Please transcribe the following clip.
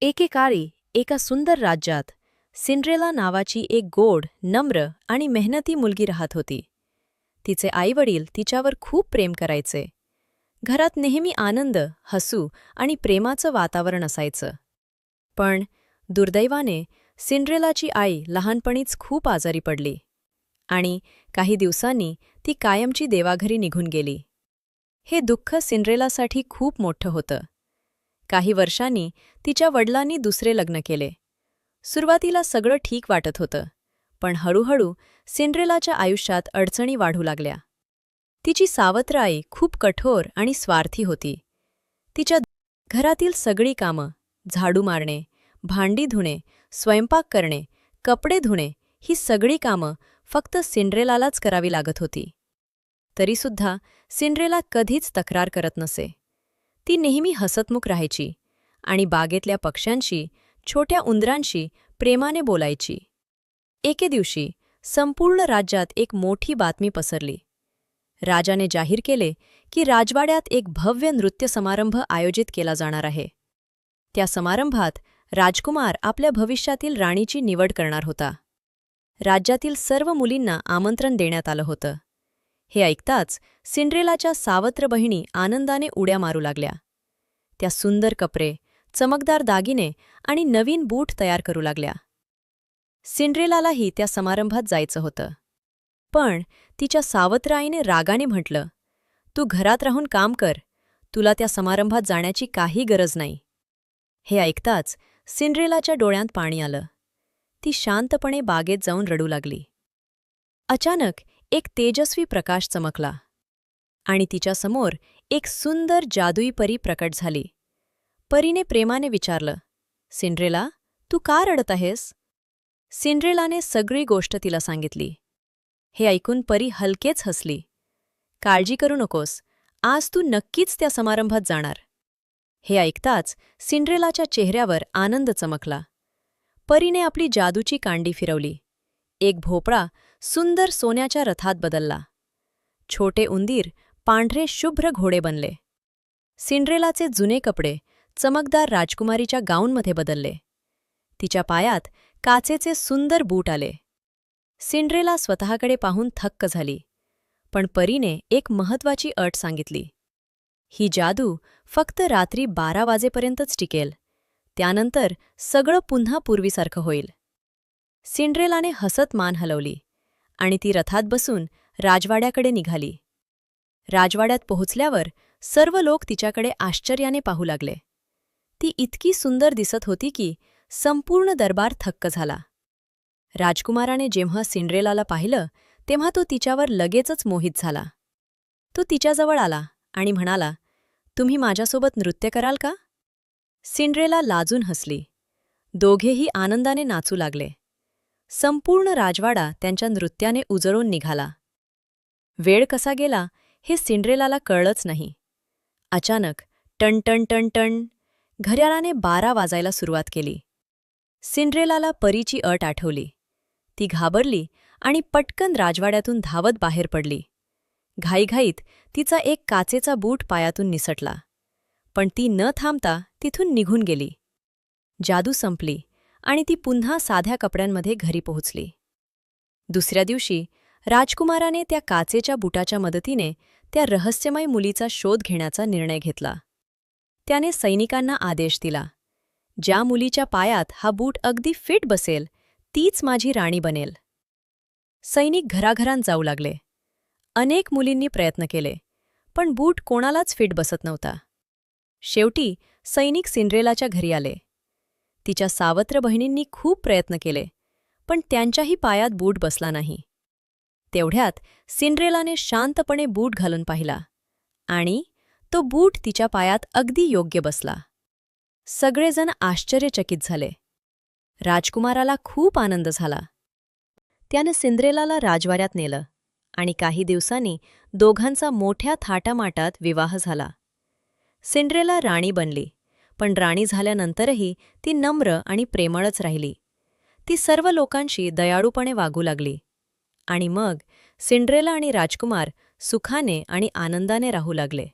एकेकाळी एका सुंदर राज्यात सिंड्रेला नावाची एक गोड, नम्र आणि मेहनती मुलगी राहत होती. तिचे आईवडील तिच्यावर खूप प्रेम करायचे. घरात नेहमी आनंद, हसू आणि प्रेमाचं वातावरण असायचं. पण दुर्दैवाने सिंड्रेलाची आई लहानपणीच खूप आजारी पडली आणि काही दिवसांनी ती कायमची देवाघरी निघून गेली. हे दुःख सिंड्रेलासाठी खूप मोठं होतं. काही वर्षांनी तिच्या वडिलांनी दुसरे लग्न केले. सुरुवातीला सगळं ठीक वाटत होतं, पण हळूहळू सिंड्रेलाच्या आयुष्यात अडचणी वाढू लागल्या. तिची सावत्र आई खूप कठोर आणि स्वार्थी होती. तिच्या घरातील सगळी कामं, झाडू मारणे, भांडी धुणे, स्वयंपाक करणे, कपडे धुणे ही सगळी कामं फक्त सिंड्रेलालाच करावी लागत होती. तरीसुद्धा सिंड्रेला कधीच तक्रार करत नसे. ती नेहमी हसतमुख राहायची आणि बागेतल्या पक्ष्यांशी, छोट्या उंदरांशी प्रेमाने बोलायची. एके दिवशी संपूर्ण राज्यात एक मोठी बातमी पसरली. राजाने जाहीर केले की राजवाड्यात एक भव्य नृत्य समारंभ आयोजित केला जाणार आहे. त्या समारंभात राजकुमार आपल्या भविष्यातील राणीची निवड करणार होता. राज्यातील सर्व मुलींना आमंत्रण देण्यात आलं होतं. हे ऐकताच सिंड्रेलाच्या सावत्र बहिणी आनंदाने उड्या मारू लागल्या. त्या सुंदर कपडे, चमकदार दागिने आणि नवीन बूट तयार करू लागल्या. सिंड्रेलालाही त्या समारंभात जायचं होतं. पण तिच्या सावत्र आईने रागाने म्हटलं, "तू घरात राहून काम कर, तुला त्या समारंभात जाण्याची काही गरज नाही." हे ऐकताच सिंड्रेलाच्या डोळ्यात पाणी आलं. ती शांतपणे बागेत जाऊन रडू लागली. अचानक एक तेजस्वी प्रकाश चमकला आणि तिच्यासमोर एक सुंदर जादुई परी प्रकट झाली. परीने प्रेमाने विचारलं, "सिंड्रेला, तू का रडत आहेस?" सिंड्रेलाने सगळी गोष्ट तिला सांगितली. हे ऐकून परी हलकेच हसली. "काळजी करू नकोस, आज तू नक्कीच त्या समारंभात जाणार." हे ऐकताच सिंड्रेलाच्या चेहऱ्यावर आनंद चमकला. परीने आपली जादूची कांडी फिरवली. एक भोपळा सुंदर सोन्याच्या रथात बदलला. छोटे उंदीर पांढरे शुभ्र घोडे बनले. सिंड्रेलाचे जुने कपडे चमकदार राजकुमारीच्या गाऊनमध्ये बदलले. तिच्या पायात काचेचे सुंदर बूट आले. सिंड्रेला स्वतःकडे पाहून थक्क झाली. पण परीने एक महत्त्वाची अट सांगितली. ही जादू फक्त रात्री 12 वाजेपर्यंतच टिकेल. त्यानंतर सगळं पुन्हा पूर्वीसारखं होईल. सिंड्रेलाने हसत मान हलवली आणि ती रथात बसून राजवाड्याकडे निघाली. राजवाड्यात पोहोचल्यावर सर्व लोक तिच्याकडे आश्चर्याने पाहू लागले. ती इतकी सुंदर दिसत होती की संपूर्ण दरबार थक्क झाला. राजकुमाराने जेव्हा सिंड्रेलाला पाहिलं तेव्हा तो तिच्यावर लगेचच मोहित झाला. तो तिच्याजवळ आला आणि म्हणाला, "तुम्ही माझ्यासोबत नृत्य कराल का?" सिंड्रेला लाजून हसली. दोघेही आनंदाने नाचू लागले. संपूर्ण राजवाडा त्यांच्या नृत्याने उजळून निघाला. वेळ कसा गेला हे सिंड्रेलाला कळलंच नाही. अचानक टन टन टन टन घड्याळाने 12 वाजायला सुरुवात केली. सिंड्रेलाला परीची अट आठवली. ती घाबरली आणि पटकन राजवाड्यातून धावत बाहेर पडली. घाईघाईत तिचा एक काचेचा बूट पायातून निसटला. पण ती न थांबता तिथून निघून गेली. जादू संपली आणि ती पुन्हा साध्या कपड्यांमध्ये घरी पोहोचली. दुसऱ्या दिवशी राजकुमाराने त्या काचेच्या बुटाच्या मदतीने त्या रहस्यमय मुलीचा शोध घेण्याचा निर्णय घेतला. त्याने सैनिकांना आदेश दिला, "ज्या मुलीच्या पायात हा बूट अगदी फिट बसेल तीच माझी राणी बनेल." सैनिक घराघरांत जाऊ लागले. अनेक मुलींनी प्रयत्न केले, पण बूट कोणालाच फिट बसत नव्हता. शेवटी सैनिक सिंड्रेलाच्या घरी आले. तिच्या सावत्र बहिणींनी खूप प्रयत्न केले, पण त्यांच्याही पायात बूट बसला नाही. तेवढ्यात सिंड्रेलाने शांतपणे बूट घालून पाहिला आणि तो बूट तिच्या पायात अगदी योग्य बसला. सगळेजण आश्चर्यचकित झाले. राजकुमाराला खूप आनंद झाला. त्याने सिंड्रेलाला राजवाड्यात नेलं आणि काही दिवसांनी दोघांचा मोठ्या थाटामाटात विवाह झाला. सिंड्रेला राणी बनली, पण राणी झाल्यानंतरही ती नम्र आणि प्रेमळच राहिली. ती सर्व लोकांशी दयाळूपणे वागू लागली. आणि मग सिंड्रेला आणि राजकुमार सुखाने आणि आनंदाने राहू लागले.